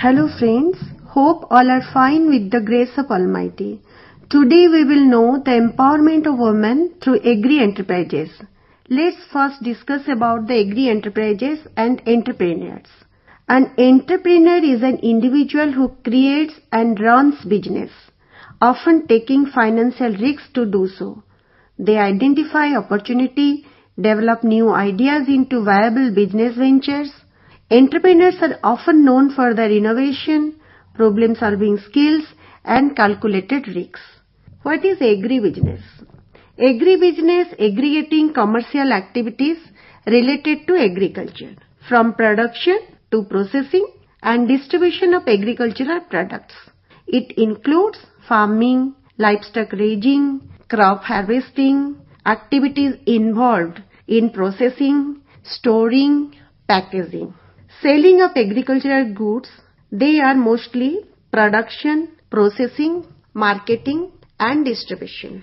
Hello friends, hope all are fine with the grace of Almighty. Today we will know the empowerment of women through Agri enterprises. Let's first discuss about the Agri enterprises and entrepreneurs. An entrepreneur is an individual who creates and runs business, often taking financial risks to do so. They identify opportunity, develop new ideas into viable business ventures. Entrepreneurs are often known for their innovation, problem-solving skills, and calculated risks. What is agri-business? Agri-business aggregating commercial activities related to agriculture, from production to processing and distribution of agricultural products. It includes farming, livestock raising, crop harvesting, activities involved in processing, storing, packaging. Selling of agricultural goods, they are mostly production, processing, marketing and distribution.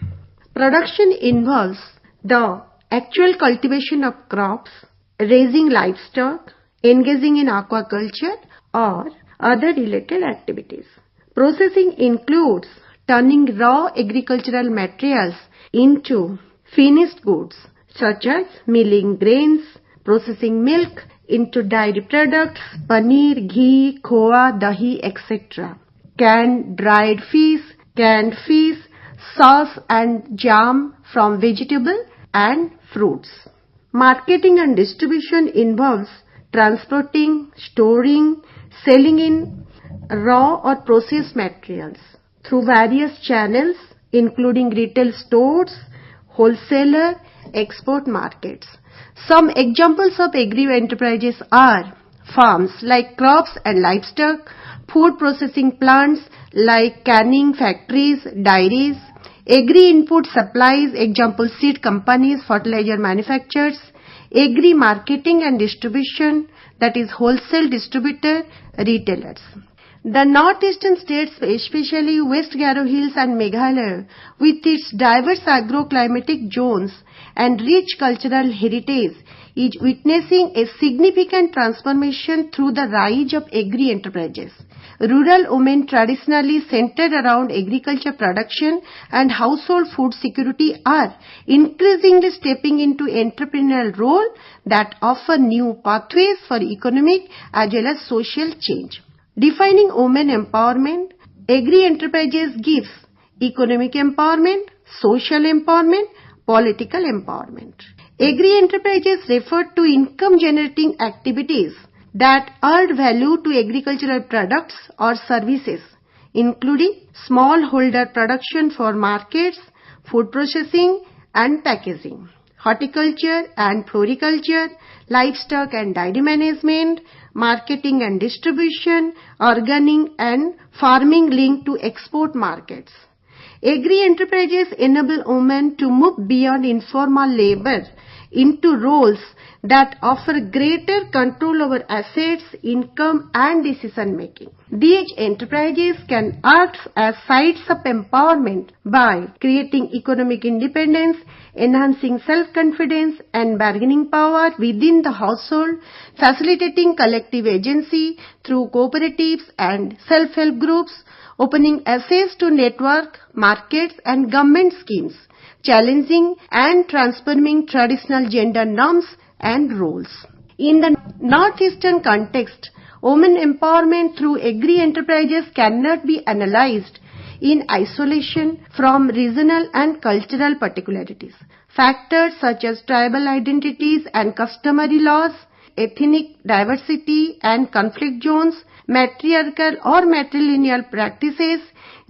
Production involves the actual cultivation of crops, raising livestock, engaging in aquaculture or other related activities. Processing includes turning raw agricultural materials into finished goods such as milling grains, processing milk into dairy products, paneer, ghee, khoa, dahi, etc. Canned dried fish, sauce and jam from vegetable and fruits. Marketing and distribution involves transporting, storing, selling in raw or processed materials through various channels including retail stores, wholesaler, export markets. Some examples of agri enterprises are farms like crops and livestock, food processing plants like canning factories, dairies, agri input supplies, example seed companies, fertilizer manufacturers, agri marketing and distribution, that is wholesale distributor, retailers. The northeastern states, especially West Garo Hills and Meghalaya, with its diverse agroclimatic zones and rich cultural heritage, is witnessing a significant transformation through the rise of agri enterprises. Rural women traditionally centered around agriculture production and household food security are increasingly stepping into entrepreneurial role that offer new pathways for economic as well as social change. Defining women empowerment, agri enterprises gives economic empowerment, social empowerment, political empowerment. Agri enterprises refer to income generating activities that add value to agricultural products or services, including smallholder production for markets, food processing and packaging, horticulture and floriculture, livestock and dairy management, marketing and distribution, organic and farming linked to export markets. Agri enterprises enable women to move beyond informal labor into roles that offer greater control over assets, income and decision making. These enterprises can act as sites of empowerment by creating economic independence, enhancing self-confidence and bargaining power within the household, facilitating collective agency through cooperatives and self-help groups, opening access to network, markets and government schemes, challenging and transforming traditional gender norms and roles. In the northeastern context, women empowerment through agri enterprises cannot be analyzed in isolation from regional and cultural particularities. Factors such as tribal identities and customary laws, ethnic diversity and conflict zones, matriarchal or matrilineal practices,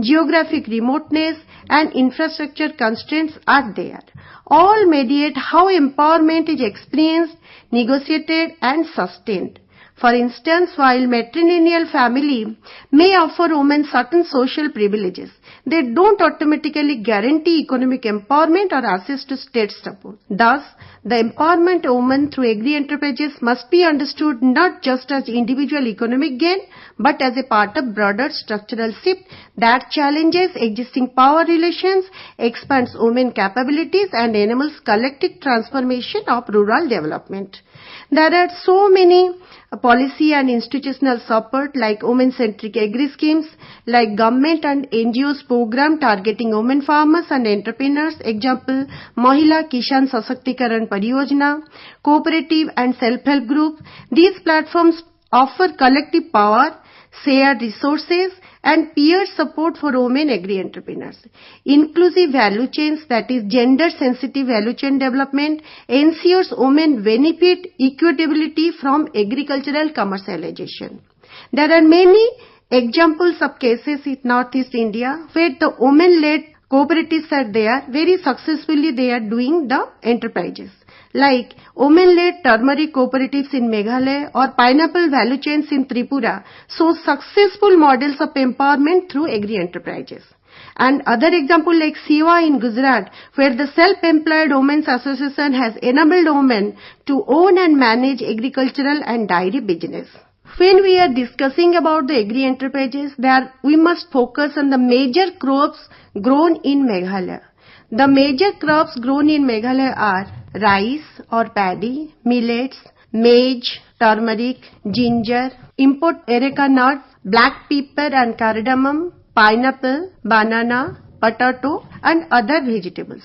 geographic remoteness and infrastructure constraints are there. All mediate how empowerment is experienced, negotiated and sustained. For instance, while matrilineal family may offer women certain social privileges, they don't automatically guarantee economic empowerment or access to state support. Thus, the empowerment of women through agri enterprises must be understood not just as individual economic gain, but as a part of broader structural shift that challenges existing power relations, expands women capabilities and enables collective transformation of rural development. There are so many policy and institutional support like women-centric agri schemes, like government and NGOs program targeting women farmers and entrepreneurs. Example, Mahila Kishan Sasaktikaran Pariyojana, cooperative and self-help group. These platforms offer collective power, shared resources and peer support for women agri-entrepreneurs. Inclusive value chains, that is gender-sensitive value chain development, ensures women benefit equitability from agricultural commercialization. There are many examples of cases in Northeast India where the women-led cooperatives are there, very successfully they are doing the enterprises. Like women-led turmeric cooperatives in Meghalaya or pineapple value chains in Tripura, so successful models of empowerment through agri-enterprises. And other example like Siva in Gujarat, where the Self-Employed Women's Association has enabled women to own and manage agricultural and dairy business. When we are discussing about the agri-enterprises, we must focus on the major crops grown in Meghalaya. The major crops grown in Meghalaya are rice or paddy, millets, maize, turmeric, ginger, import areca nut, black pepper and cardamom, pineapple, banana, potato and other vegetables.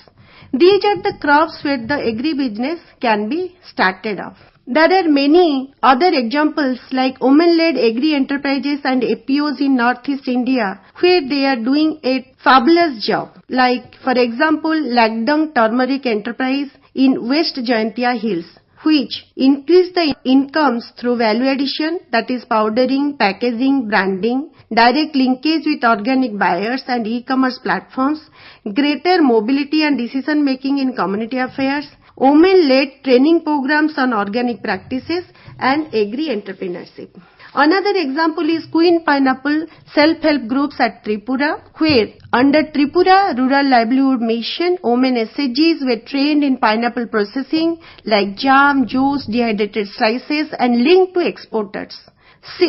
These are the crops where the agri-business can be started off. There are many other examples like women-led agri-enterprises and APOs in Northeast India where they are doing a fabulous job. Like for example, Lagdang Turmeric Enterprise in West Jaintia Hills, which increase the incomes through value addition, that is powdering, packaging, branding, direct linkage with organic buyers and e-commerce platforms, greater mobility and decision making in community affairs, women-led training programs on organic practices and agri-entrepreneurship. Another example is Queen Pineapple self-help groups at Tripura, where under Tripura Rural Livelihood Mission, women SHGs were trained in pineapple processing like jam, juice, dehydrated slices and linked to exporters.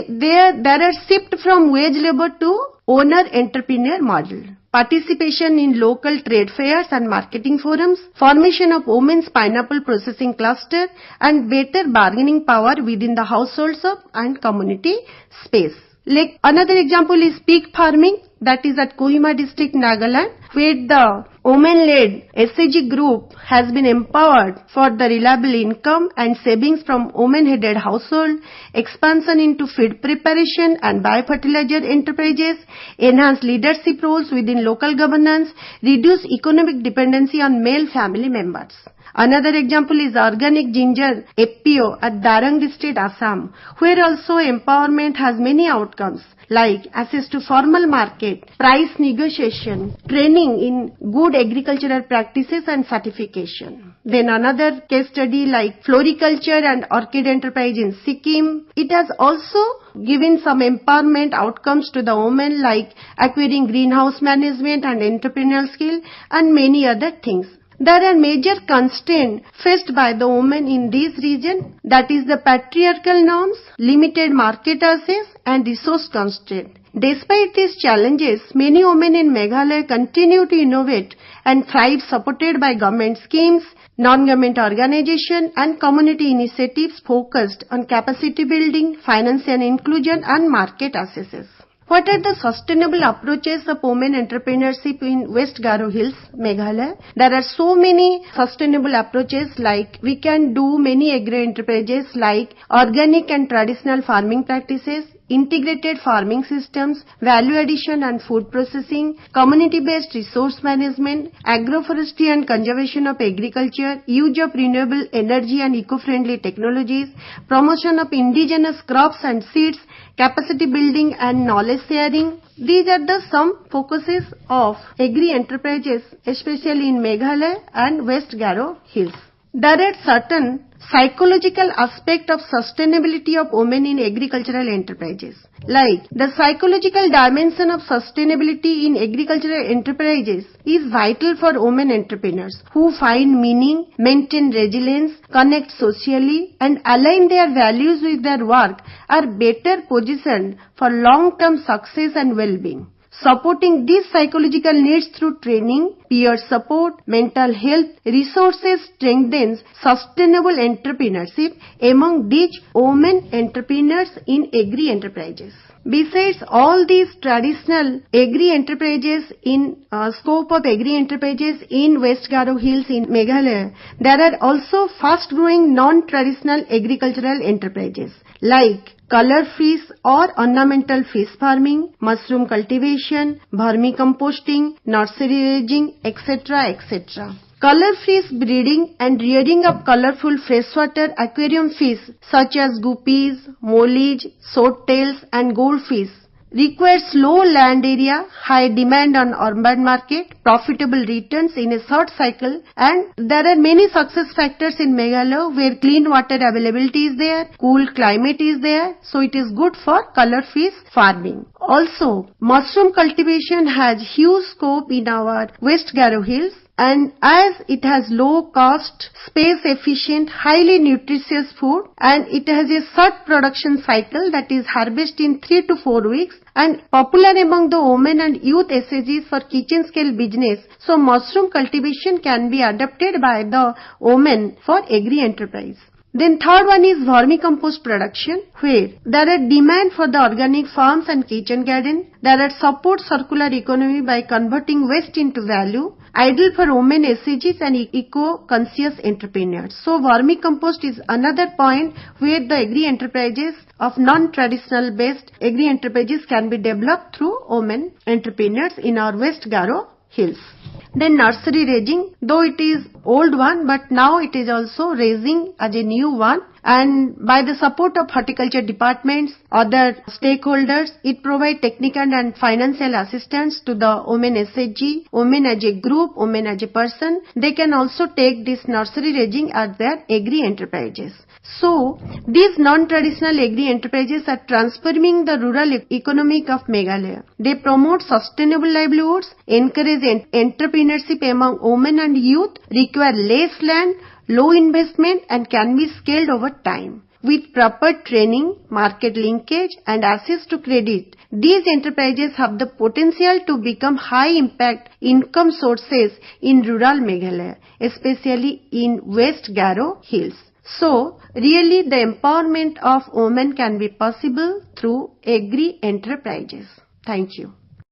There are shift from wage labor to owner-entrepreneur model. Participation in local trade fairs and marketing forums, formation of women's pineapple processing cluster and better bargaining power within the households and community space. Like another example is pig farming, that is at Kohima district, Nagaland, where the women-led SHG group has been empowered for the reliable income and savings from women-headed household, expansion into feed preparation and biofertilizer enterprises, enhanced leadership roles within local governance, reduce economic dependency on male family members. Another example is organic ginger FPO at Darang district, Assam, where also empowerment has many outcomes like access to formal market, price negotiation, training in good agricultural practices and certification. Then another case study like floriculture and orchid enterprise in Sikkim. It has also given some empowerment outcomes to the women like acquiring greenhouse management and entrepreneurial skill and many other things. There are major constraints faced by the women in this region, that is the patriarchal norms, limited market access and resource constraint. Despite these challenges, many women in Meghalaya continue to innovate and thrive supported by government schemes, non-government organizations and community initiatives focused on capacity building, financial inclusion and market access. What are the sustainable approaches of women entrepreneurship in West Garo Hills, Meghalaya? There are so many sustainable approaches like we can do many agri-enterprises like organic and traditional farming practices, integrated farming systems, value addition and food processing, community-based resource management, agroforestry and conservation of agriculture, use of renewable energy and eco-friendly technologies, promotion of indigenous crops and seeds, capacity building and knowledge sharing. These are the some focuses of agri-enterprises, especially in Meghalaya and West Garo Hills. There are certain psychological aspect of sustainability of women in agricultural enterprises. Like the psychological dimension of sustainability in agricultural enterprises is vital for women entrepreneurs who find meaning, maintain resilience, connect socially and align their values with their work are better positioned for long-term success and well-being. Supporting these psychological needs through training, peer support, mental health resources strengthens sustainable entrepreneurship among these women entrepreneurs in agri enterprises. Besides all these traditional agri enterprises in scope of agri enterprises in West Garo Hills in Meghalaya, there are also fast-growing non-traditional agricultural enterprises like color fish or ornamental fish farming, mushroom cultivation, vermicomposting, nursery raising, etc., etc. Color fish breeding and rearing of colorful freshwater aquarium fish such as guppies, mollies, swordtails and goldfish requires low land area, high demand on urban market, profitable returns in a short cycle, and there are many success factors in Meghalaya where clean water availability is there, cool climate is there, so it is good for color fish farming. Also, mushroom cultivation has huge scope in our West Garo Hills, and as it has low cost, space efficient, highly nutritious food, and it has a short production cycle that is harvest in 3 to 4 weeks, and popular among the women and youth SAGs for kitchen scale business, so mushroom cultivation can be adopted by the women for agri enterprise. Then third one is vermicompost production, where there are demand for the organic farms and kitchen garden. There are support circular economy by converting waste into value, ideal for women SAGs and eco-conscious entrepreneurs. So vermicompost is another point where the agri enterprises of non-traditional based agri enterprises can be developed through women entrepreneurs in our West Garo Hills. Then nursery raising, though it is old one, but now it is also raising as a new one, and by the support of horticulture departments, other stakeholders, it provides technical and financial assistance to the women SHG, women as a group, women as a person. They can also take this nursery raising as their agri enterprises. So, these non-traditional agri enterprises are transforming the rural economy of Meghalaya. They promote sustainable livelihoods, encourage entrepreneurship among women and youth, require less land, low investment and can be scaled over time. With proper training, market linkage and access to credit, these enterprises have the potential to become high-impact income sources in rural Meghalaya, especially in West Garo Hills. So, really the empowerment of women can be possible through agri enterprises. Thank you.